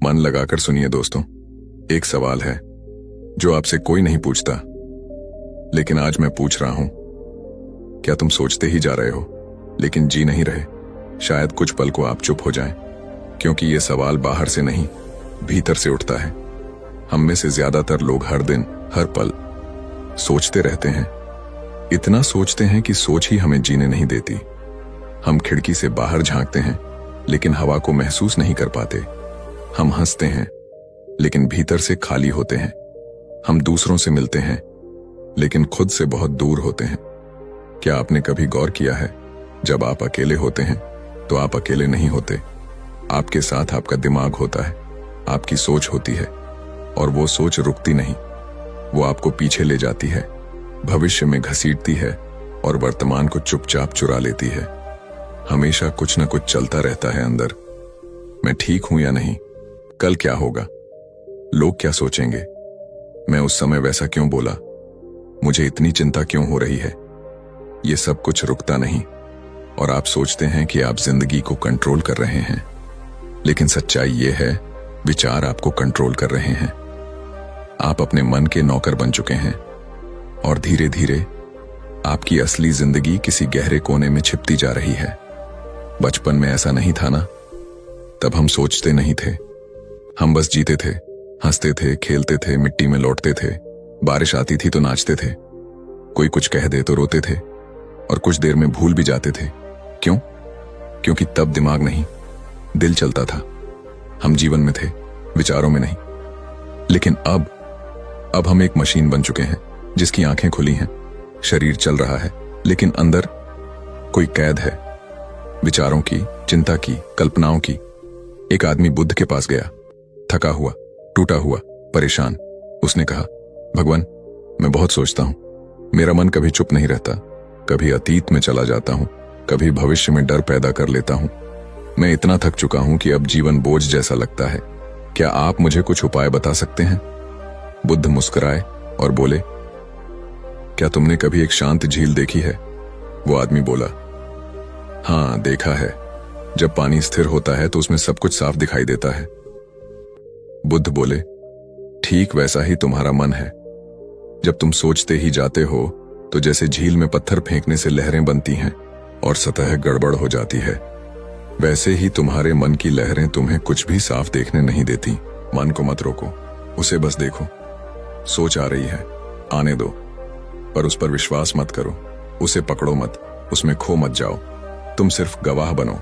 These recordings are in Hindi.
मन लगाकर सुनिए दोस्तों। एक सवाल है जो आपसे कोई नहीं पूछता, लेकिन आज मैं पूछ रहा हूं। क्या तुम सोचते ही जा रहे हो लेकिन जी नहीं रहे? शायद कुछ पल को आप चुप हो जाएं, क्योंकि ये सवाल बाहर से नहीं, भीतर से उठता है। हम में से ज्यादातर लोग हर दिन, हर पल सोचते रहते हैं। इतना सोचते हैं कि सोच ही हमें जीने नहीं देती। हम खिड़की से बाहर झांकते हैं, लेकिन हवा को महसूस नहीं कर पाते। हम हंसते हैं, लेकिन भीतर से खाली होते हैं। हम दूसरों से मिलते हैं, लेकिन खुद से बहुत दूर होते हैं। क्या आपने कभी गौर किया है, जब आप अकेले होते हैं तो आप अकेले नहीं होते। आपके साथ आपका दिमाग होता है, आपकी सोच होती है, और वो सोच रुकती नहीं। वो आपको पीछे ले जाती है, भविष्य में घसीटती है और वर्तमान को चुपचाप चुरा लेती है। हमेशा कुछ न कुछ चलता रहता है अंदर। मैं ठीक हूं या नहीं? कल क्या होगा? लोग क्या सोचेंगे? मैं उस समय वैसा क्यों बोला? मुझे इतनी चिंता क्यों हो रही है? ये सब कुछ रुकता नहीं, और आप सोचते हैं कि आप जिंदगी को कंट्रोल कर रहे हैं, लेकिन सच्चाई ये है, विचार आपको कंट्रोल कर रहे हैं। आप अपने मन के नौकर बन चुके हैं, और धीरे धीरे आपकी असली जिंदगी किसी गहरे कोने में छिपती जा रही है। बचपन में ऐसा नहीं था ना? तब हम सोचते नहीं थे, हम बस जीते थे, हंसते थे, खेलते थे, मिट्टी में लौटते थे। बारिश आती थी तो नाचते थे, कोई कुछ कह दे तो रोते थे, और कुछ देर में भूल भी जाते थे। क्यों? क्योंकि तब दिमाग नहीं, दिल चलता था। हम जीवन में थे, विचारों में नहीं। लेकिन अब हम एक मशीन बन चुके हैं, जिसकी आंखें खुली हैं, शरीर चल रहा है, लेकिन अंदर कोई कैद है, विचारों की, चिंता की, कल्पनाओं की। एक आदमी बुद्ध के पास गया, थका हुआ, टूटा हुआ, परेशान। उसने कहा, भगवान, मैं बहुत सोचता हूं, मेरा मन कभी चुप नहीं रहता। कभी अतीत में चला जाता हूं, कभी भविष्य में डर पैदा कर लेता हूं। मैं इतना थक चुका हूं कि अब जीवन बोझ जैसा लगता है। क्या आप मुझे कुछ उपाय बता सकते हैं? बुद्ध मुस्कुराए और बोले, क्या तुमने कभी एक शांत झील देखी है? वो आदमी बोला, हाँ, देखा है। जब पानी स्थिर होता है तो उसमें सब कुछ साफ दिखाई देता है। बुद्ध बोले, ठीक वैसा ही तुम्हारा मन है। जब तुम सोचते ही जाते हो तो जैसे झील में पत्थर फेंकने से लहरें बनती हैं और सतह गड़बड़ हो जाती है, वैसे ही तुम्हारे मन की लहरें तुम्हें कुछ भी साफ देखने नहीं देती। मन को मत रोको, उसे बस देखो। सोच आ रही है, आने दो, पर उस पर विश्वास मत करो। उसे पकड़ो मत, उसमें खो मत जाओ। तुम सिर्फ गवाह बनो।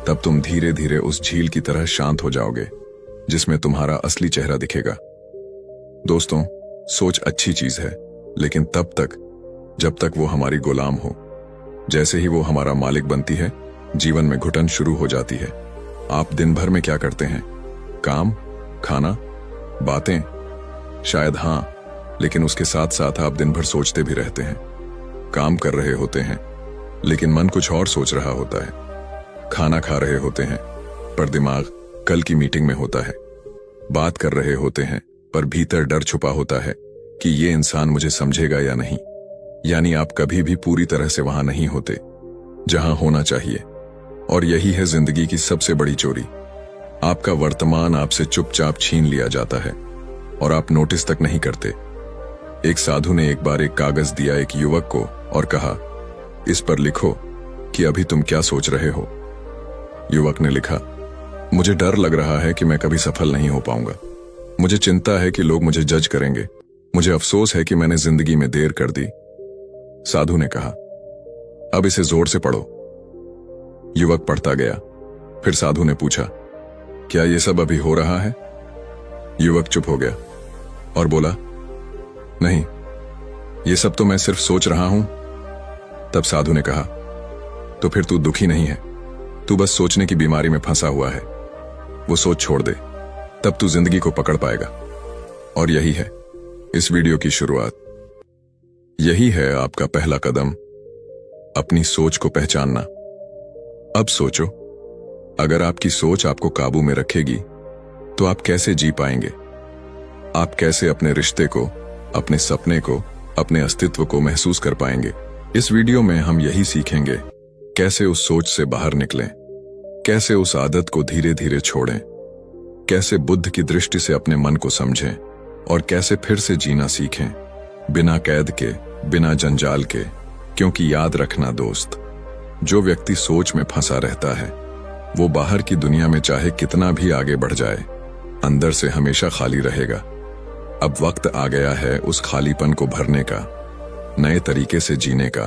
तब तुम धीरे धीरे उस झील की तरह शांत हो जाओगे, जिसमें तुम्हारा असली चेहरा दिखेगा। दोस्तों, सोच अच्छी चीज है, लेकिन तब तक जब तक वो हमारी गुलाम हो। जैसे ही वो हमारा मालिक बनती है, जीवन में घुटन शुरू हो जाती है। आप दिन भर में क्या करते हैं? काम, खाना, बातें? शायद हां, लेकिन उसके साथ साथ आप दिन भर सोचते भी रहते हैं। काम कर रहे होते हैं, लेकिन मन कुछ और सोच रहा होता है। खाना खा रहे होते हैं, पर दिमाग कल की मीटिंग में होता है। बात कर रहे होते हैं, पर भीतर डर छुपा होता है कि ये इंसान मुझे समझेगा या नहीं। यानी आप कभी भी पूरी तरह से वहां नहीं होते जहां होना चाहिए। और यही है जिंदगी की सबसे बड़ी चोरी। आपका वर्तमान आपसे चुपचाप छीन लिया जाता है, और आप नोटिस तक नहीं करते। एक साधु ने एक बार एक कागज दिया एक युवक को और कहा, इस पर लिखो कि अभी तुम क्या सोच रहे हो। युवक ने लिखा, मुझे डर लग रहा है कि मैं कभी सफल नहीं हो पाऊंगा। मुझे चिंता है कि लोग मुझे जज करेंगे। मुझे अफसोस है कि मैंने जिंदगी में देर कर दी। साधु ने कहा, अब इसे जोर से पढ़ो। युवक पढ़ता गया। फिर साधु ने पूछा, क्या यह सब अभी हो रहा है? युवक चुप हो गया और बोला, नहीं, यह सब तो मैं सिर्फ सोच रहा हूं। तब साधु ने कहा, तो फिर तू दुखी नहीं है, तू बस सोचने की बीमारी में फंसा हुआ है। वो सोच छोड़ दे, तब तू जिंदगी को पकड़ पाएगा। और यही है इस वीडियो की शुरुआत। यही है आपका पहला कदम, अपनी सोच को पहचानना। अब सोचो, अगर आपकी सोच आपको काबू में रखेगी तो आप कैसे जी पाएंगे? आप कैसे अपने रिश्ते को, अपने सपने को, अपने अस्तित्व को महसूस कर पाएंगे? इस वीडियो में हम यही सीखेंगे, कैसे उस सोच से बाहर निकलें, कैसे उस आदत को धीरे धीरे छोड़ें कैसे बुद्ध की दृष्टि से अपने मन को समझें और कैसे फिर से जीना सीखें, बिना कैद के, बिना जंजाल के। क्योंकि याद रखना दोस्त, जो व्यक्ति सोच में फंसा रहता है वो बाहर की दुनिया में चाहे कितना भी आगे बढ़ जाए, अंदर से हमेशा खाली रहेगा। अब वक्त आ गया है उस खालीपन को भरने का, नए तरीके से जीने का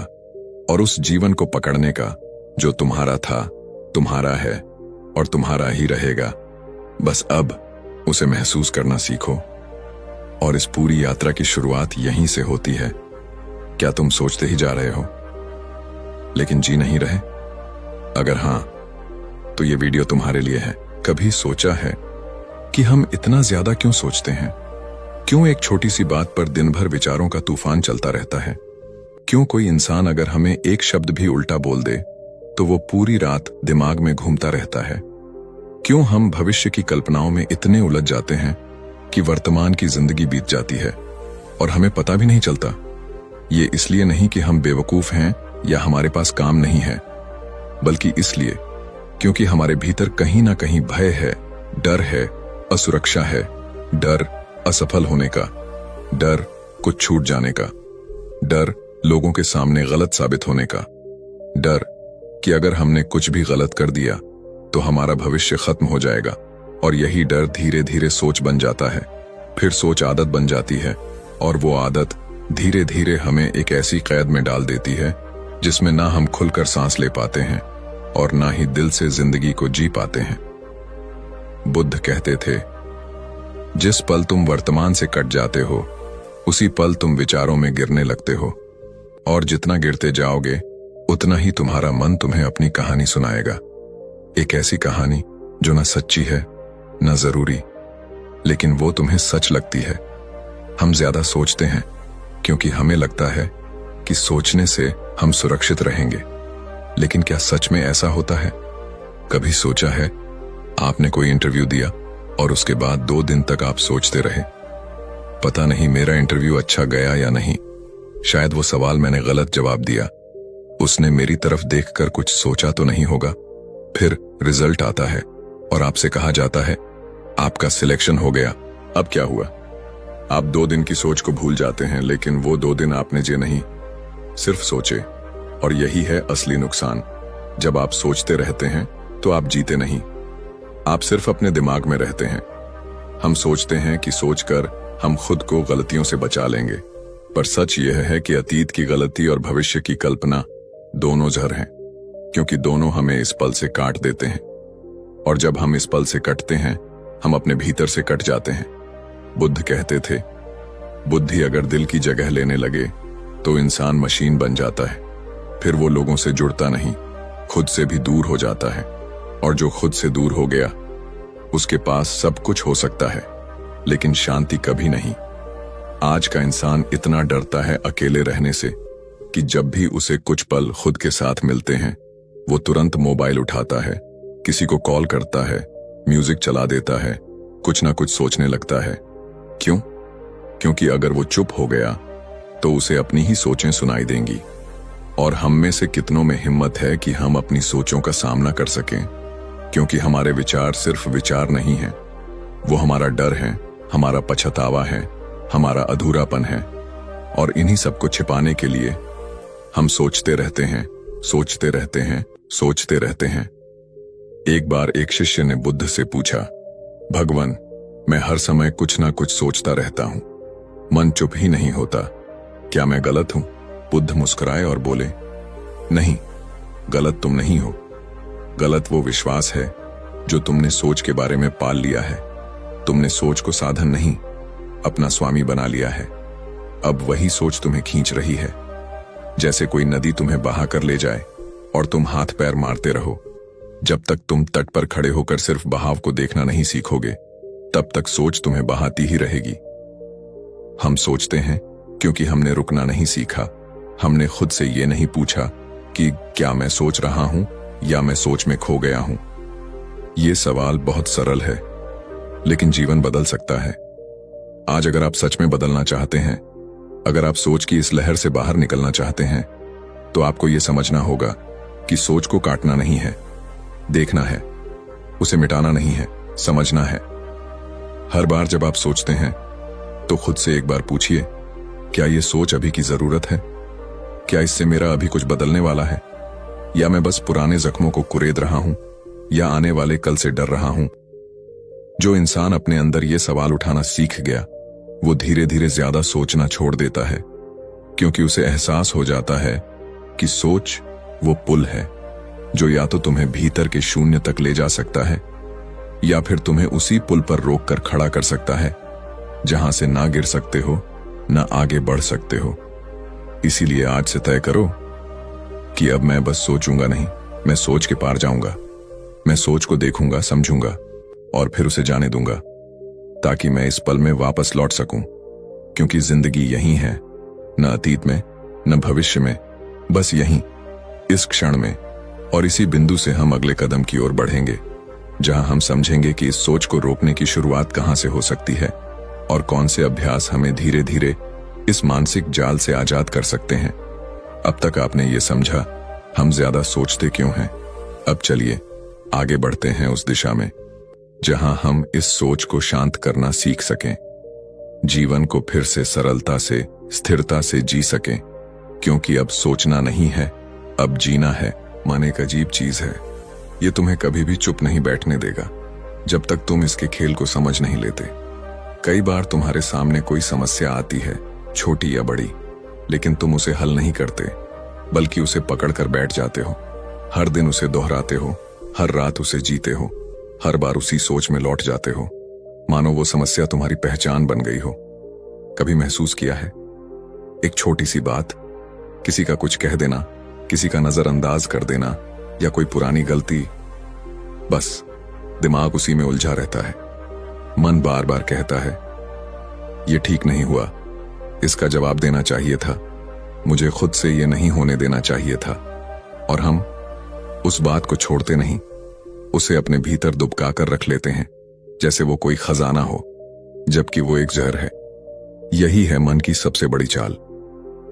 और उस जीवन को पकड़ने का जो तुम्हारा था, तुम्हारा है और तुम्हारा ही रहेगा। बस अब उसे महसूस करना सीखो। और इस पूरी यात्रा की शुरुआत यहीं से होती है। क्या तुम सोचते ही जा रहे हो लेकिन जी नहीं रहे? अगर हां, तो ये वीडियो तुम्हारे लिए है। कभी सोचा है कि हम इतना ज्यादा क्यों सोचते हैं? क्यों एक छोटी सी बात पर दिन भर विचारों का तूफान चलता रहता है? क्यों कोई इंसान अगर हमें एक शब्द भी उल्टा बोल दे तो वो पूरी रात दिमाग में घूमता रहता है? क्यों हम भविष्य की कल्पनाओं में इतने उलझ जाते हैं कि वर्तमान की जिंदगी बीत जाती है और हमें पता भी नहीं चलता? ये इसलिए नहीं कि हम बेवकूफ हैं या हमारे पास काम नहीं है, बल्कि इसलिए क्योंकि हमारे भीतर कहीं ना कहीं भय है, डर है, असुरक्षा है, डर असफल होने का, डर कुछ छूट जाने का, डर लोगों के सामने गलत साबित होने का, डर कि अगर हमने कुछ भी गलत कर दिया तो हमारा भविष्य खत्म हो जाएगा। और यही डर धीरे धीरे सोच बन जाता है, फिर सोच आदत बन जाती है और वो आदत धीरे धीरे हमें एक ऐसी कैद में डाल देती है जिसमें ना हम खुलकर सांस ले पाते हैं और ना ही दिल से जिंदगी को जी पाते हैं। बुद्ध कहते थे, जिस पल तुम वर्तमान से कट जाते हो उसी पल तुम विचारों में गिरने लगते हो, और जितना गिरते जाओगे उतना ही तुम्हारा मन तुम्हें अपनी कहानी सुनाएगा। एक ऐसी कहानी जो ना सच्ची है ना जरूरी, लेकिन वो तुम्हें सच लगती है। हम ज्यादा सोचते हैं क्योंकि हमें लगता है कि सोचने से हम सुरक्षित रहेंगे, लेकिन क्या सच में ऐसा होता है? कभी सोचा है आपने कोई इंटरव्यू दिया और उसके बाद 2 दिन तक आप सोचते रहे, पता नहीं मेरा इंटरव्यू अच्छा गया या नहीं, शायद वो सवाल मैंने गलत जवाब दिया, उसने मेरी तरफ देखकर कुछ सोचा तो नहीं होगा। फिर रिजल्ट आता है और आपसे कहा जाता है आपका सिलेक्शन हो गया। अब क्या हुआ? आप 2 दिन की सोच को भूल जाते हैं, लेकिन वो 2 दिन आपने जे नहीं, सिर्फ सोचे। और यही है असली नुकसान। जब आप सोचते रहते हैं तो आप जीते नहीं, आप सिर्फ अपने दिमाग में रहते हैं। हम सोचते हैं कि सोचकर हम खुद को गलतियों से बचा लेंगे, पर सच यह है कि अतीत की गलती और भविष्य की कल्पना दोनों जहर हैं, क्योंकि दोनों हमें इस पल से काट देते हैं। और जब हम इस पल से कटते हैं हम अपने भीतर से कट जाते हैं। बुद्ध कहते थे, बुद्धि अगर दिल की जगह लेने लगे तो इंसान मशीन बन जाता है, फिर वो लोगों से जुड़ता नहीं, खुद से भी दूर हो जाता है। और जो खुद से दूर हो गया उसके पास सब कुछ हो सकता है लेकिन शांति कभी नहीं। आज का इंसान इतना डरता है अकेले रहने से कि जब भी उसे कुछ पल खुद के साथ मिलते हैं वो तुरंत मोबाइल उठाता है, किसी को कॉल करता है, म्यूजिक चला देता है, कुछ ना कुछ सोचने लगता है। क्यों? क्योंकि अगर वो चुप हो गया तो उसे अपनी ही सोचें सुनाई देंगी। और हम में से कितनों में हिम्मत है कि हम अपनी सोचों का सामना कर सकें? क्योंकि हमारे विचार सिर्फ विचार नहीं हैं, वो हमारा डर है, हमारा पछतावा है, हमारा अधूरापन है। और इन्हीं सबको छिपाने के लिए हम सोचते रहते हैं, सोचते रहते हैं, सोचते रहते हैं। एक बार एक शिष्य ने बुद्ध से पूछा, भगवान, मैं हर समय कुछ ना कुछ सोचता रहता हूं, मन चुप ही नहीं होता, क्या मैं गलत हूं? बुद्ध मुस्कुराए और बोले, नहीं, गलत तुम नहीं हो। गलत वो विश्वास है जो तुमने सोच के बारे में पाल लिया है। तुमने सोच को साधन नहीं, अपना स्वामी बना लिया है। अब वही सोच तुम्हें खींच रही है, जैसे कोई नदी तुम्हें बहा कर ले जाए और तुम हाथ पैर मारते रहो। जब तक तुम तट पर खड़े होकर सिर्फ बहाव को देखना नहीं सीखोगे, तब तक सोच तुम्हें बहाती ही रहेगी। हम सोचते हैं क्योंकि हमने रुकना नहीं सीखा। हमने खुद से ये नहीं पूछा कि क्या मैं सोच रहा हूं या मैं सोच में खो गया हूं। ये सवाल बहुत सरल है, लेकिन जीवन बदल सकता है। आज अगर आप सच में बदलना चाहते हैं, अगर आप सोच की इस लहर से बाहर निकलना चाहते हैं, तो आपको यह समझना होगा कि सोच को काटना नहीं है, देखना है, उसे मिटाना नहीं है, समझना है। हर बार जब आप सोचते हैं तो खुद से एक बार पूछिए, क्या ये सोच अभी की जरूरत है? क्या इससे मेरा अभी कुछ बदलने वाला है? या मैं बस पुराने जख्मों को कुरेद रहा हूं? या आने वाले कल से डर रहा हूं? जो इंसान अपने अंदर ये सवाल उठाना सीख गया, वो धीरे धीरे ज्यादा सोचना छोड़ देता है, क्योंकि उसे एहसास हो जाता है कि सोच वो पुल है जो या तो तुम्हें भीतर के शून्य तक ले जा सकता है, या फिर तुम्हें उसी पुल पर रोक कर खड़ा कर सकता है जहां से ना गिर सकते हो, ना आगे बढ़ सकते हो। इसीलिए आज से तय करो कि अब मैं बस सोचूंगा नहीं, मैं सोच के पार जाऊंगा। मैं सोच को देखूंगा, समझूंगा और फिर उसे जाने दूंगा, ताकि मैं इस पल में वापस लौट सकूं। क्योंकि जिंदगी यही है, न अतीत में न भविष्य में, बस यहीं, इस क्षण में। और इसी बिंदु से हम अगले कदम की ओर बढ़ेंगे, जहां हम समझेंगे कि इस सोच को रोकने की शुरुआत कहां से हो सकती है और कौन से अभ्यास हमें धीरे धीरे इस मानसिक जाल से आजाद कर सकते हैं। अब तक आपने ये समझा हम ज्यादा सोचते क्यों हैं। अब चलिए आगे बढ़ते हैं उस दिशा में जहां हम इस सोच को शांत करना सीख सकें, जीवन को फिर से सरलता से, स्थिरता से जी सकें। क्योंकि अब सोचना नहीं है, अब जीना है। मन एक अजीब चीज है, ये तुम्हें कभी भी चुप नहीं बैठने देगा जब तक तुम इसके खेल को समझ नहीं लेते। कई बार तुम्हारे सामने कोई समस्या आती है, छोटी या बड़ी, लेकिन तुम उसे हल नहीं करते, बल्कि उसे पकड़ कर बैठ जाते हो। हर दिन उसे दोहराते हो, हर रात उसे जीते हो, हर बार उसी सोच में लौट जाते हो, मानो वो समस्या तुम्हारी पहचान बन गई हो। कभी महसूस किया है, एक छोटी सी बात, किसी का कुछ कह देना, किसी का नजरअंदाज कर देना, या कोई पुरानी गलती, बस दिमाग उसी में उलझा रहता है। मन बार बार कहता है, ये ठीक नहीं हुआ, इसका जवाब देना चाहिए था, मुझे खुद से ये नहीं होने देना चाहिए था। और हम उस बात को छोड़ते नहीं, उसे अपने भीतर दुबका कर रख लेते हैं, जैसे वो कोई खजाना हो, जबकि वो एक जहर है। यही है मन की सबसे बड़ी चाल।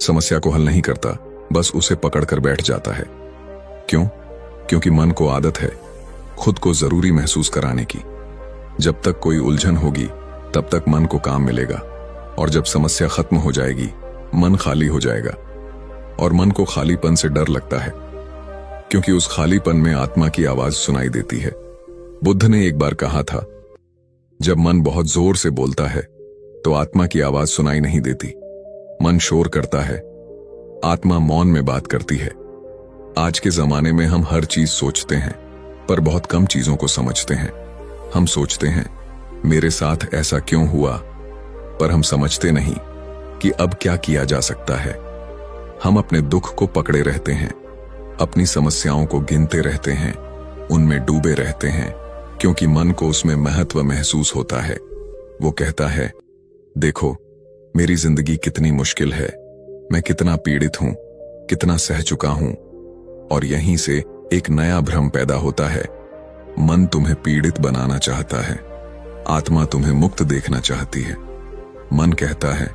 समस्या को हल नहीं करता, बस उसे पकड़कर बैठ जाता है। क्यों? क्योंकि मन को आदत है खुद को जरूरी महसूस कराने की। जब तक कोई उलझन होगी तब तक मन को काम मिलेगा, और जब समस्या खत्म हो जाएगी मन खाली हो जाएगा। और मन को खालीपन से डर लगता है, क्योंकि उस खालीपन में आत्मा की आवाज सुनाई देती है। बुद्ध ने एक बार कहा था, जब मन बहुत जोर से बोलता है तो आत्मा की आवाज सुनाई नहीं देती। मन शोर करता है, आत्मा मौन में बात करती है। आज के जमाने में हम हर चीज सोचते हैं, पर बहुत कम चीजों को समझते हैं। हम सोचते हैं, मेरे साथ ऐसा क्यों हुआ, पर हम समझते नहीं कि अब क्या किया जा सकता है। हम अपने दुख को पकड़े रहते हैं, अपनी समस्याओं को गिनते रहते हैं, उनमें डूबे रहते हैं, क्योंकि मन को उसमें महत्व महसूस होता है। वो कहता है, देखो मेरी जिंदगी कितनी मुश्किल है, मैं कितना पीड़ित हूं, कितना सह चुका हूं। और यहीं से एक नया भ्रम पैदा होता है। मन तुम्हें पीड़ित बनाना चाहता है, आत्मा तुम्हें मुक्त देखना चाहती है। मन कहता है,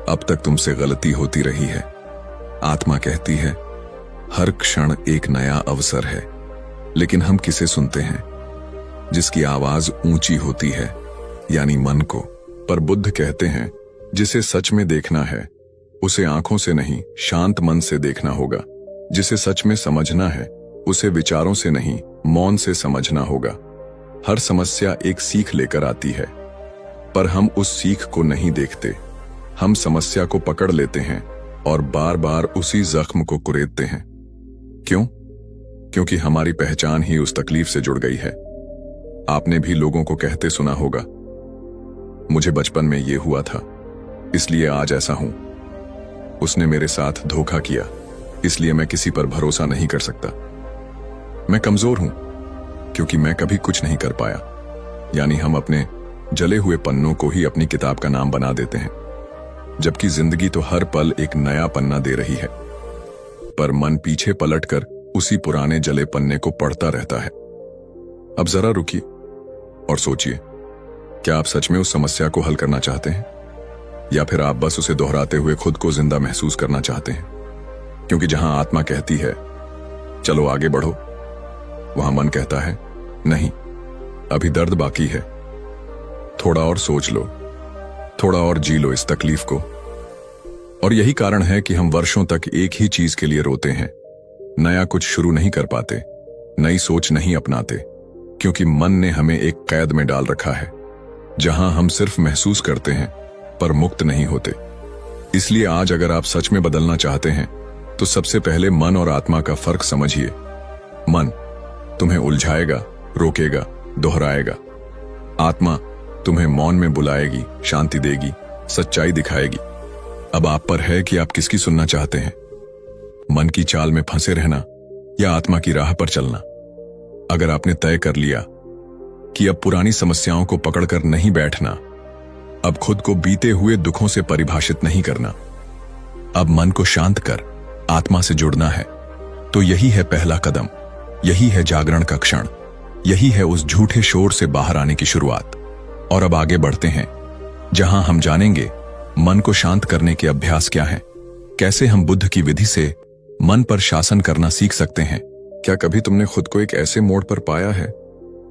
अब तक तुमसे गलती होती रही है। आत्मा कहती है, हर क्षण एक नया अवसर है। लेकिन हम किसे सुनते हैं? जिसकी आवाज ऊंची होती है, यानी मन को। पर बुद्ध कहते हैं, जिसे सच में देखना है उसे आंखों से नहीं, शांत मन से देखना होगा। जिसे सच में समझना है उसे विचारों से नहीं, मौन से समझना होगा। हर समस्या एक सीख लेकर आती है, पर हम उस सीख को नहीं देखते। हम समस्या को पकड़ लेते हैं और बार बार उसी जख्म को कुरेदते हैं। क्यों? क्योंकि हमारी पहचान ही उस तकलीफ से जुड़ गई है। आपने भी लोगों को कहते सुना होगा, मुझे बचपन में ये हुआ था, इसलिए आज ऐसा हूं। उसने मेरे साथ धोखा किया, इसलिए मैं किसी पर भरोसा नहीं कर सकता। मैं कमजोर हूं क्योंकि मैं कभी कुछ नहीं कर पाया। यानी हम अपने जले हुए पन्नों को ही अपनी किताब का नाम बना देते हैं, जबकि जिंदगी तो हर पल एक नया पन्ना दे रही है। पर मन पीछे पलटकर उसी पुराने जले पन्ने को पढ़ता रहता है। अब जरा रुकिए और सोचिए, क्या आप सच में उस समस्या को हल करना चाहते हैं, या फिर आप बस उसे दोहराते हुए खुद को जिंदा महसूस करना चाहते हैं? क्योंकि जहां आत्मा कहती है चलो आगे बढ़ो, वहां मन कहता है नहीं, अभी दर्द बाकी है। थोड़ा और सोच लो, थोड़ा और जी लो इस तकलीफ को। और यही कारण है कि हम वर्षों तक एक ही चीज के लिए रोते हैं, नया कुछ शुरू नहीं कर पाते, नई सोच नहीं अपनाते, क्योंकि मन ने हमें एक कैद में डाल रखा है जहां हम सिर्फ महसूस करते हैं पर मुक्त नहीं होते। इसलिए आज अगर आप सच में बदलना चाहते हैं तो सबसे पहले मन और आत्मा का फर्क समझिए। मन तुम्हें उलझाएगा, रोकेगा, दोहराएगा। आत्मा तुम्हें मौन में बुलाएगी, शांति देगी, सच्चाई दिखाएगी। अब आप पर है कि आप किसकी सुनना चाहते हैं, मन की चाल में फंसे रहना या आत्मा की राह पर चलना। अगर आपने तय कर लिया कि अब पुरानी समस्याओं को पकड़कर नहीं बैठना, अब खुद को बीते हुए दुखों से परिभाषित नहीं करना, अब मन को शांत कर आत्मा से जुड़ना है, तो यही है पहला कदम, यही है जागरण का क्षण, यही है उस झूठे शोर से बाहर आने की शुरुआत। और अब आगे बढ़ते हैं जहां हम जानेंगे मन को शांत करने के अभ्यास क्या हैं, कैसे हम बुद्ध की विधि से मन पर शासन करना सीख सकते हैं। क्या कभी तुमने खुद को एक ऐसे मोड़ पर पाया है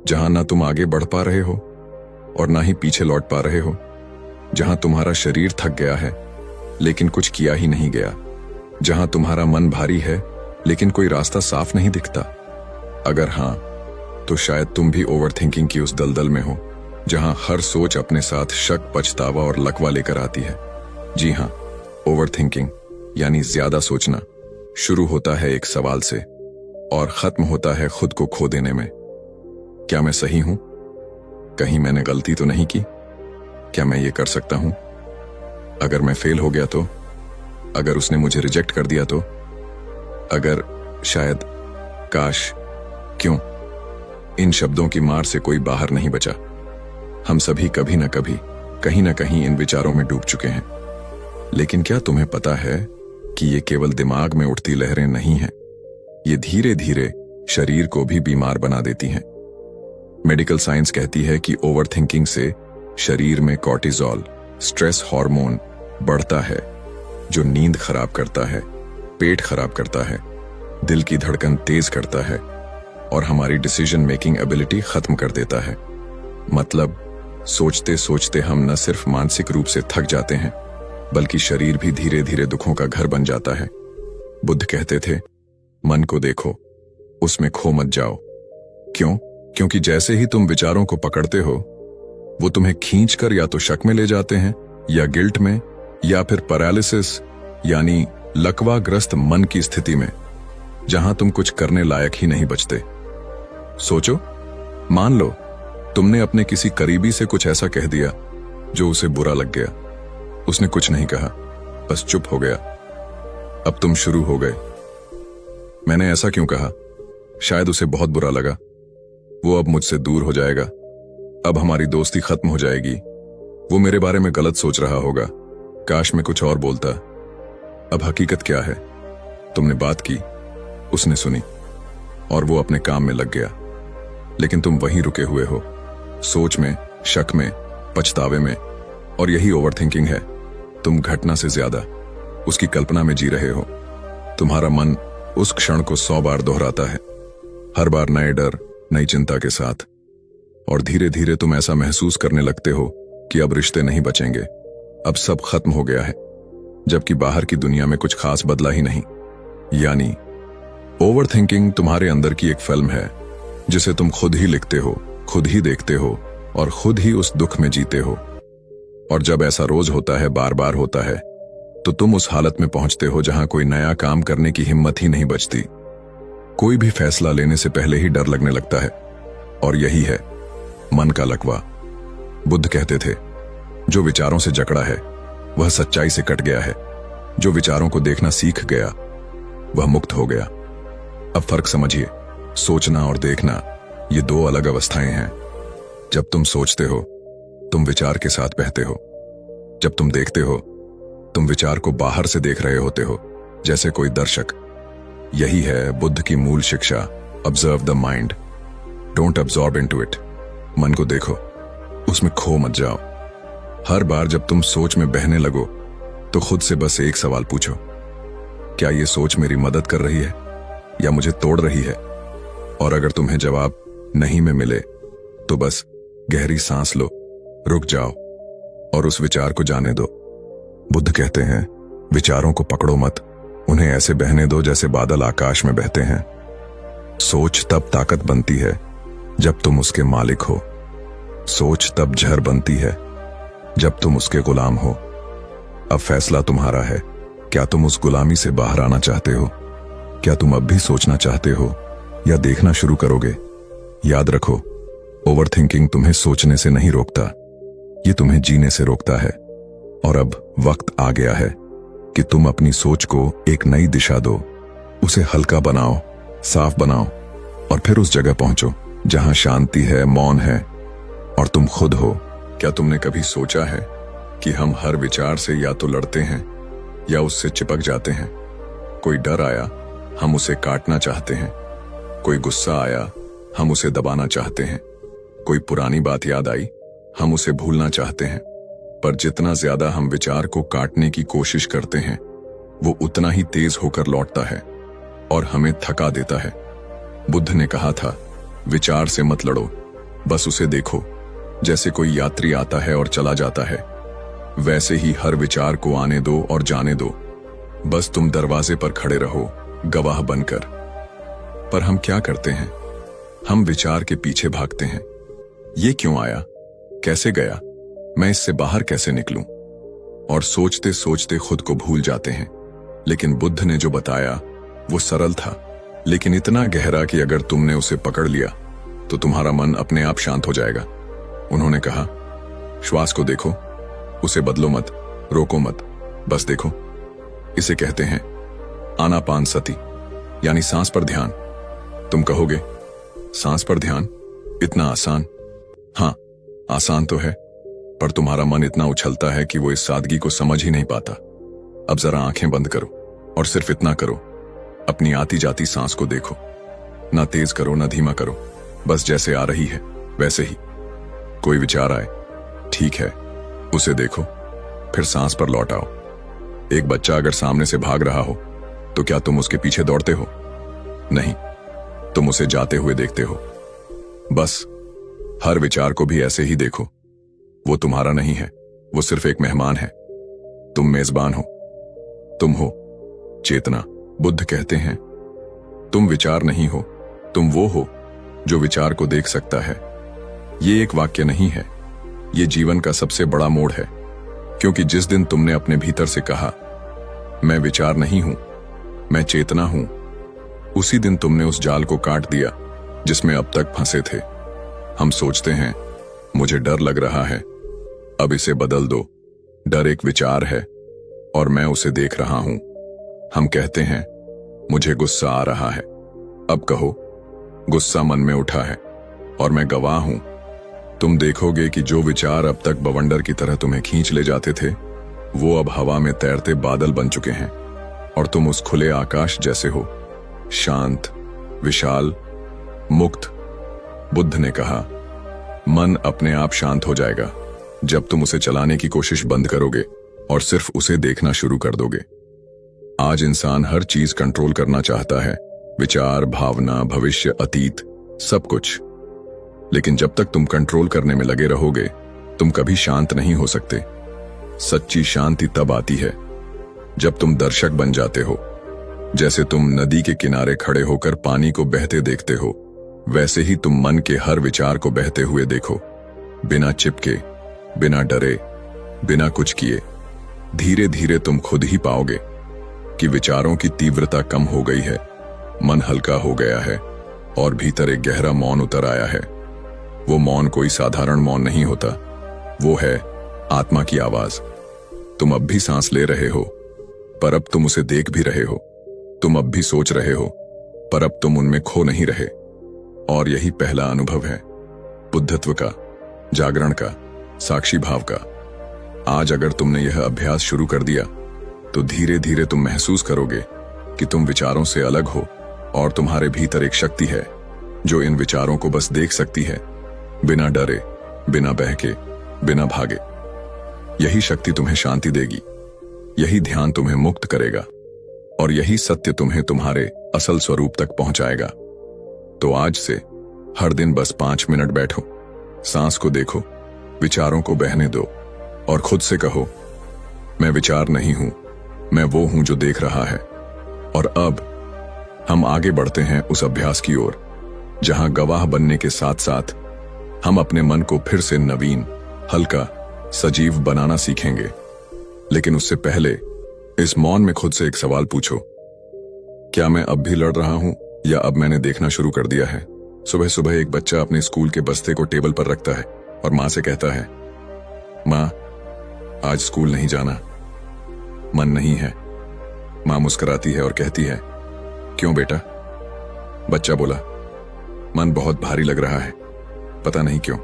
जहां ना तुम आगे बढ़ पा रहे हो और ना ही पीछे लौट पा रहे हो, जहां तुम्हारा शरीर थक गया है लेकिन कुछ किया ही नहीं गया, जहां तुम्हारा मन भारी है लेकिन कोई रास्ता साफ नहीं दिखता? अगर हां, तो शायद तुम भी ओवरथिंकिंग की उस दलदल में हो जहां हर सोच अपने साथ शक, पछतावा और लकवा लेकर आती है। जी हां, ओवरथिंकिंग यानी ज्यादा सोचना शुरू होता है एक सवाल से और खत्म होता है खुद को खो देने में। क्या मैं सही हूं? कहीं मैंने गलती तो नहीं की? क्या मैं ये कर सकता हूं? अगर मैं फेल हो गया तो? अगर उसने मुझे रिजेक्ट कर दिया तो? अगर, शायद, काश, क्यों? इन शब्दों की मार से कोई बाहर नहीं बचा। हम सभी कभी न कभी, कहीं न कहीं इन विचारों में डूब चुके हैं। लेकिन क्या तुम्हें पता है कि ये केवल दिमाग में उठती लहरें नहीं हैं, ये धीरे धीरे शरीर को भी बीमार बना देती हैं। मेडिकल साइंस कहती है कि ओवरथिंकिंग से शरीर में कॉर्टिसोल, स्ट्रेस हार्मोन बढ़ता है, जो नींद खराब करता है, पेट खराब करता है, दिल की धड़कन तेज करता है और हमारी डिसीजन मेकिंग एबिलिटी खत्म कर देता है। मतलब सोचते सोचते हम न सिर्फ मानसिक रूप से थक जाते हैं, बल्कि शरीर भी धीरे धीरे दुखों का घर बन जाता है। बुद्ध कहते थे, मन को देखो, उसमें खो मत जाओ। क्यों? क्योंकि जैसे ही तुम विचारों को पकड़ते हो, वो तुम्हें खींचकर या तो शक में ले जाते हैं, या गिल्ट में, या फिर पैरालिसिस यानी लकवाग्रस्त मन की स्थिति में, जहां तुम कुछ करने लायक ही नहीं बचते। सोचो, मान लो तुमने अपने किसी करीबी से कुछ ऐसा कह दिया जो उसे बुरा लग गया। उसने कुछ नहीं कहा, बस चुप हो गया। अब तुम शुरू हो गए, मैंने ऐसा क्यों कहा? शायद उसे बहुत बुरा लगा, वो अब मुझसे दूर हो जाएगा, अब हमारी दोस्ती खत्म हो जाएगी, वो मेरे बारे में गलत सोच रहा होगा, काश मैं कुछ और बोलता। अब हकीकत क्या है? तुमने बात की, उसने सुनी और वो अपने काम में लग गया, लेकिन तुम वहीं रुके हुए हो, सोच में, शक में, पछतावे में। और यही ओवरथिंकिंग है। तुम घटना से ज्यादा उसकी कल्पना में जी रहे हो। तुम्हारा मन उस क्षण को 100 बार दोहराता है, हर बार नए डर, नई चिंता के साथ। और धीरे धीरे तुम ऐसा महसूस करने लगते हो कि अब रिश्ते नहीं बचेंगे, अब सब खत्म हो गया है, जबकि बाहर की दुनिया में कुछ खास बदला ही नहीं। यानी ओवरथिंकिंग तुम्हारे अंदर की एक फिल्म है जिसे तुम खुद ही लिखते हो, खुद ही देखते हो और खुद ही उस दुख में जीते हो। और जब ऐसा रोज होता है, बार बार होता है, तो तुम उस हालत में पहुंचते हो जहां कोई नया काम करने की हिम्मत ही नहीं बचती। कोई भी फैसला लेने से पहले ही डर लगने लगता है। और यही है मन का लकवा। बुद्ध कहते थे, जो विचारों से जकड़ा है वह सच्चाई से कट गया है, जो विचारों को देखना सीख गया वह मुक्त हो गया। अब फर्क समझिए, सोचना और देखना ये 2 अलग अवस्थाएं हैं। जब तुम सोचते हो तुम विचार के साथ बहते हो, जब तुम देखते हो तुम विचार को बाहर से देख रहे होते हो, जैसे कोई दर्शक। यही है बुद्ध की मूल शिक्षा, observe the mind, don't absorb into it. मन को देखो, उसमें खो मत जाओ। हर बार जब तुम सोच में बहने लगो तो खुद से बस एक सवाल पूछो, क्या ये सोच मेरी मदद कर रही है या मुझे तोड़ रही है? और अगर तुम्हें जवाब नहीं में मिले तो बस गहरी सांस लो रुक जाओ और उस विचार को जाने दो। बुद्ध कहते हैं, विचारों को पकड़ो मत, उन्हें ऐसे बहने दो जैसे बादल आकाश में बहते हैं। सोच तब ताकत बनती है जब तुम उसके मालिक हो। सोच तब जहर बनती है जब तुम उसके गुलाम हो। अब फैसला तुम्हारा है, क्या तुम उस गुलामी से बाहर आना चाहते हो? क्या तुम अब भी सोचना चाहते हो या देखना शुरू करोगे? याद रखो, ओवरथिंकिंग तुम्हें सोचने से नहीं रोकता, ये तुम्हें जीने से रोकता है। और अब वक्त आ गया है कि तुम अपनी सोच को एक नई दिशा दो, उसे हल्का बनाओ, साफ बनाओ और फिर उस जगह पहुंचो जहां शांति है, मौन है और तुम खुद हो। क्या तुमने कभी सोचा है कि हम हर विचार से या तो लड़ते हैं या उससे चिपक जाते हैं? कोई डर आया, हम उसे काटना चाहते हैं। कोई गुस्सा आया, हम उसे दबाना चाहते हैं। कोई पुरानी बात याद आई, हम उसे भूलना चाहते हैं। पर जितना ज्यादा हम विचार को काटने की कोशिश करते हैं, वो उतना ही तेज होकर लौटता है और हमें थका देता है। बुद्ध ने कहा था, विचार से मत लड़ो, बस उसे देखो। जैसे कोई यात्री आता है और चला जाता है, वैसे ही हर विचार को आने दो और जाने दो। बस तुम दरवाजे पर खड़े रहो, गवाह बनकर। पर हम क्या करते हैं? हम विचार के पीछे भागते हैं। ये क्यों आया? कैसे गया? मैं इससे बाहर कैसे निकलूं? और सोचते सोचते खुद को भूल जाते हैं। लेकिन बुद्ध ने जो बताया वो सरल था, लेकिन इतना गहरा कि अगर तुमने उसे पकड़ लिया तो तुम्हारा मन अपने आप शांत हो जाएगा। उन्होंने कहा, श्वास को देखो, उसे बदलो मत, रोको मत, बस देखो। इसे कहते हैं आनापानसति, यानी सांस पर ध्यान। तुम कहोगे, सांस पर ध्यान इतना आसान? हाँ, आसान तो है, पर तुम्हारा मन इतना उछलता है कि वो इस सादगी को समझ ही नहीं पाता। अब जरा आंखें बंद करो और सिर्फ इतना करो, अपनी आती जाती सांस को देखो। ना तेज करो ना धीमा करो, बस जैसे आ रही है वैसे ही। कोई विचार आए, ठीक है, उसे देखो, फिर सांस पर लौट आओ। एक बच्चा अगर सामने से भाग रहा हो तो क्या तुम उसके पीछे दौड़ते हो? नहीं, तुम उसे जाते हुए देखते हो। बस हर विचार को भी ऐसे ही देखो। वो तुम्हारा नहीं है, वो सिर्फ एक मेहमान है। तुम मेजबान हो, तुम हो चेतना। बुद्ध कहते हैं, तुम विचार नहीं हो, तुम वो हो जो विचार को देख सकता है। ये एक वाक्य नहीं है, ये जीवन का सबसे बड़ा मोड़ है। क्योंकि जिस दिन तुमने अपने भीतर से कहा, मैं विचार नहीं हूं, मैं चेतना हूं, उसी दिन तुमने उस जाल को काट दिया जिसमें अब तक फंसे थे। हम सोचते हैं, मुझे डर लग रहा है, अब इसे बदल दो। डर एक विचार है और मैं उसे देख रहा हूं। हम कहते हैं, मुझे गुस्सा आ रहा है, अब कहो, गुस्सा मन में उठा है और मैं गवाह हूं। तुम देखोगे कि जो विचार अब तक बवंडर की तरह तुम्हें खींच ले जाते थे, वो अब हवा में तैरते बादल बन चुके हैं और तुम उस खुले आकाश जैसे हो, शांत, विशाल, मुक्त। बुद्ध ने कहा, मन अपने आप शांत हो जाएगा जब तुम उसे चलाने की कोशिश बंद करोगे और सिर्फ उसे देखना शुरू कर दोगे। आज इंसान हर चीज कंट्रोल करना चाहता है, विचार, भावना, भविष्य, अतीत, सब कुछ। लेकिन जब तक तुम कंट्रोल करने में लगे रहोगे, तुम कभी शांत नहीं हो सकते। सच्ची शांति तब आती है जब तुम दर्शक बन जाते हो। जैसे तुम नदी के किनारे खड़े होकर पानी को बहते देखते हो, वैसे ही तुम मन के हर विचार को बहते हुए देखो, बिना चिपके, बिना डरे, बिना कुछ किए। धीरे धीरे तुम खुद ही पाओगे कि विचारों की तीव्रता कम हो गई है, मन हल्का हो गया है और भीतर एक गहरा मौन उतर आया है। वो मौन कोई साधारण मौन नहीं होता, वो है आत्मा की आवाज। तुम अब भी सांस ले रहे हो, पर अब तुम उसे देख भी रहे हो। तुम अब भी सोच रहे हो, पर अब तुम उनमें खो नहीं रहे। और यही पहला अनुभव है बुद्धत्व का, जागरण का, साक्षी भाव का। आज अगर तुमने यह अभ्यास शुरू कर दिया तो धीरे धीरे तुम महसूस करोगे कि तुम विचारों से अलग हो और तुम्हारे भीतर एक शक्ति है जो इन विचारों को बस देख सकती है, बिना डरे, बिना बहके, बिना भागे। यही शक्ति तुम्हें शांति देगी, यही ध्यान तुम्हें मुक्त करेगा और यही सत्य तुम्हें तुम्हारे असल स्वरूप तक पहुंचाएगा। तो आज से हर दिन बस 5 मिनट बैठो, सांस को देखो, विचारों को बहने दो और खुद से कहो, मैं विचार नहीं हूं, मैं वो हूं जो देख रहा है। और अब हम आगे बढ़ते हैं उस अभ्यास की ओर जहां गवाह बनने के साथ साथ हम अपने मन को फिर से नवीन, हल्का, सजीव बनाना सीखेंगे। लेकिन उससे पहले इस मौन में खुद से एक सवाल पूछो, क्या मैं अब भी लड़ रहा हूं या अब मैंने देखना शुरू कर दिया है? सुबह सुबह एक बच्चा अपने स्कूल के बस्ते को टेबल पर रखता है और मां से कहता है, मां, आज स्कूल नहीं जाना, मन नहीं है। मां मुस्कुराती है और कहती है, क्यों बेटा? बच्चा बोला, मन बहुत भारी लग रहा है, पता नहीं क्यों,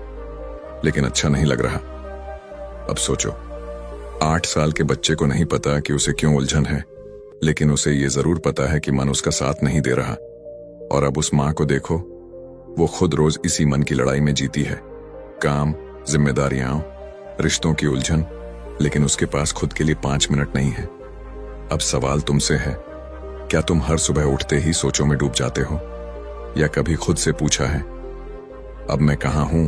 लेकिन अच्छा नहीं लग रहा। अब सोचो, 8 साल के बच्चे को नहीं पता कि उसे क्यों उलझन है, लेकिन उसे यह जरूर पता है कि मन उसका साथ नहीं दे रहा। और अब उस मां को देखो, वो खुद रोज इसी मन की लड़ाई में जीती है। काम, जिम्मेदारियां, रिश्तों की उलझन, लेकिन उसके पास खुद के लिए 5 मिनट नहीं है। अब सवाल तुमसे है, क्या तुम हर सुबह उठते ही सोचों में डूब जाते हो, या कभी खुद से पूछा है, अब मैं कहां हूं?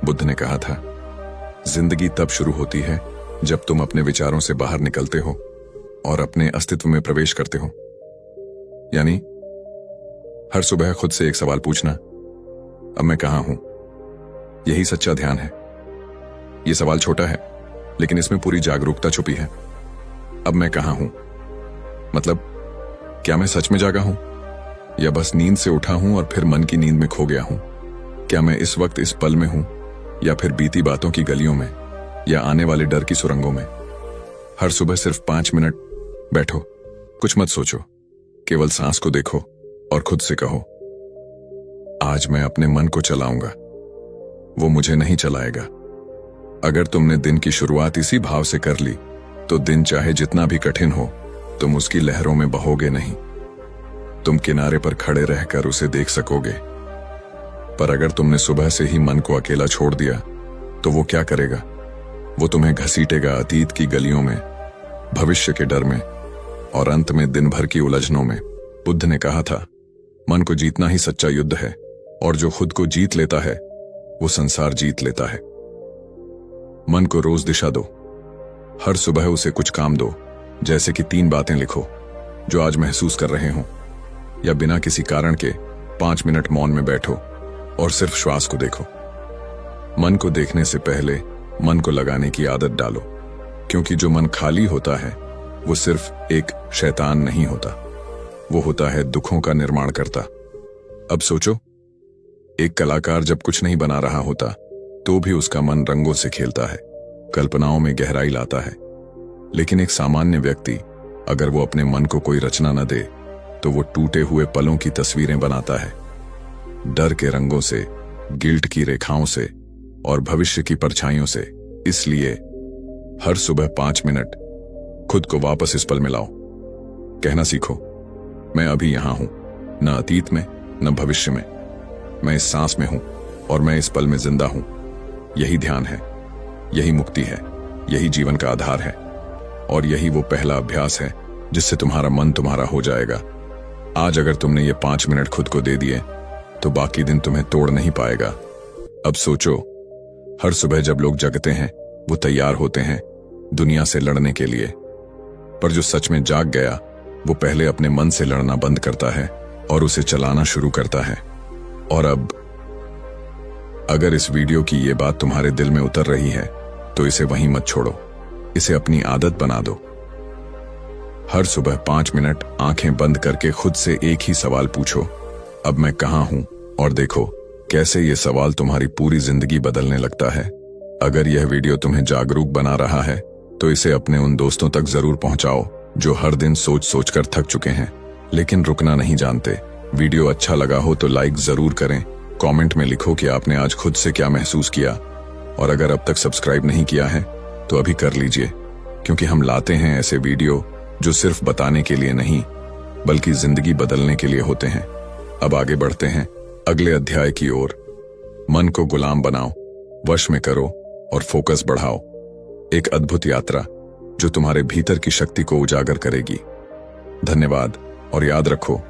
बुद्ध ने कहा था, जिंदगी तब शुरू होती है जब तुम अपने विचारों से बाहर निकलते हो और अपने अस्तित्व में प्रवेश करते हो। यानी हर सुबह खुद से एक सवाल पूछना, अब मैं कहां हूं? यही सच्चा ध्यान है। यह सवाल छोटा है, लेकिन इसमें पूरी जागरूकता छुपी है। अब मैं कहां हूं मतलब, क्या मैं सच में जागा हूं या बस नींद से उठा हूं और फिर मन की नींद में खो गया हूं? क्या मैं इस वक्त इस पल में हूं या फिर बीती बातों की गलियों में या आने वाले डर की सुरंगों में? हर सुबह सिर्फ 5 मिनट बैठो, कुछ मत सोचो, केवल सांस को देखो और खुद से कहो, आज मैं अपने मन को चलाऊंगा, वो मुझे नहीं चलाएगा। अगर तुमने दिन की शुरुआत इसी भाव से कर ली तो दिन चाहे जितना भी कठिन हो, तुम उसकी लहरों में बहोगे नहीं। तुम किनारे पर खड़े रहकर उसे देख सकोगे। पर अगर तुमने सुबह से ही मन को अकेला छोड़ दिया तो वो क्या करेगा? वो तुम्हें घसीटेगा अतीत की गलियों में, भविष्य के डर में और अंत में दिन भर की उलझनों में। बुद्ध ने कहा था, मन को जीतना ही सच्चा युद्ध है और जो खुद को जीत लेता है वो संसार जीत लेता है। मन को रोज दिशा दो। हर सुबह उसे कुछ काम दो, जैसे कि 3 बातें लिखो जो आज महसूस कर रहे हो, या बिना किसी कारण के 5 मिनट मौन में बैठो और सिर्फ श्वास को देखो। मन को देखने से पहले मन को लगाने की आदत डालो, क्योंकि जो मन खाली होता है वो सिर्फ एक शैतान नहीं होता, वो होता है दुखों का निर्माण करता। अब सोचो, एक कलाकार जब कुछ नहीं बना रहा होता तो भी उसका मन रंगों से खेलता है, कल्पनाओं में गहराई लाता है। लेकिन एक सामान्य व्यक्ति अगर वो अपने मन को कोई रचना न दे तो वो टूटे हुए पलों की तस्वीरें बनाता है, डर के रंगों से, गिल्ट की रेखाओं से और भविष्य की परछाइयों से। इसलिए हर सुबह 5 मिनट खुद को वापस इस पल में लाओ। कहना सीखो, मैं अभी यहां हूं, न अतीत में न भविष्य में, मैं इस सांस में हूं और मैं इस पल में जिंदा हूं। यही ध्यान है, यही मुक्ति है, यही जीवन का आधार है और यही वो पहला अभ्यास है जिससे तुम्हारा मन तुम्हारा हो जाएगा। आज अगर तुमने ये 5 मिनट खुद को दे दिए तो बाकी दिन तुम्हें तोड़ नहीं पाएगा। अब सोचो, हर सुबह जब लोग जगते हैं वो तैयार होते हैं दुनिया से लड़ने के लिए, पर जो सच में जाग गया वो पहले अपने मन से लड़ना बंद करता है और उसे चलाना शुरू करता है। और अब अगर इस वीडियो की ये बात तुम्हारे दिल में उतर रही है तो इसे वहीं मत छोड़ो, इसे अपनी आदत बना दो। हर सुबह 5 मिनट आंखें बंद करके खुद से एक ही सवाल पूछो, अब मैं कहां हूं? और देखो कैसे ये सवाल तुम्हारी पूरी जिंदगी बदलने लगता है। अगर यह वीडियो तुम्हें जागरूक बना रहा है तो इसे अपने उन दोस्तों तक जरूर पहुंचाओ जो हर दिन सोच सोच कर थक चुके हैं लेकिन रुकना नहीं जानते। वीडियो अच्छा लगा हो तो लाइक जरूर करें, कमेंट में लिखो कि आपने आज खुद से क्या महसूस किया, और अगर अब तक सब्सक्राइब नहीं किया है तो अभी कर लीजिए, क्योंकि हम लाते हैं ऐसे वीडियो जो सिर्फ बताने के लिए नहीं बल्कि जिंदगी बदलने के लिए होते हैं। अब आगे बढ़ते हैं अगले अध्याय की ओर। मन को गुलाम बनाओ, वश में करो और फोकस बढ़ाओ। एक अद्भुत यात्रा जो तुम्हारे भीतर की शक्ति को उजागर करेगी। धन्यवाद और याद रखो,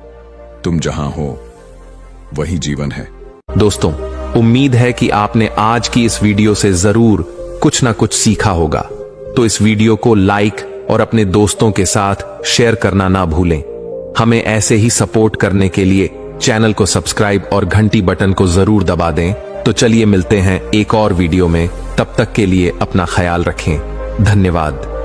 तुम जहां हो वही जीवन है। दोस्तों, उम्मीद है कि आपने आज की इस वीडियो से जरूर कुछ ना कुछ सीखा होगा। तो इस वीडियो को लाइक और अपने दोस्तों के साथ शेयर करना ना भूलें। हमें ऐसे ही सपोर्ट करने के लिए चैनल को सब्सक्राइब और घंटी बटन को जरूर दबा दें। तो चलिए मिलते हैं एक और वीडियो में, तब तक के लिए अपना ख्याल रखें। धन्यवाद।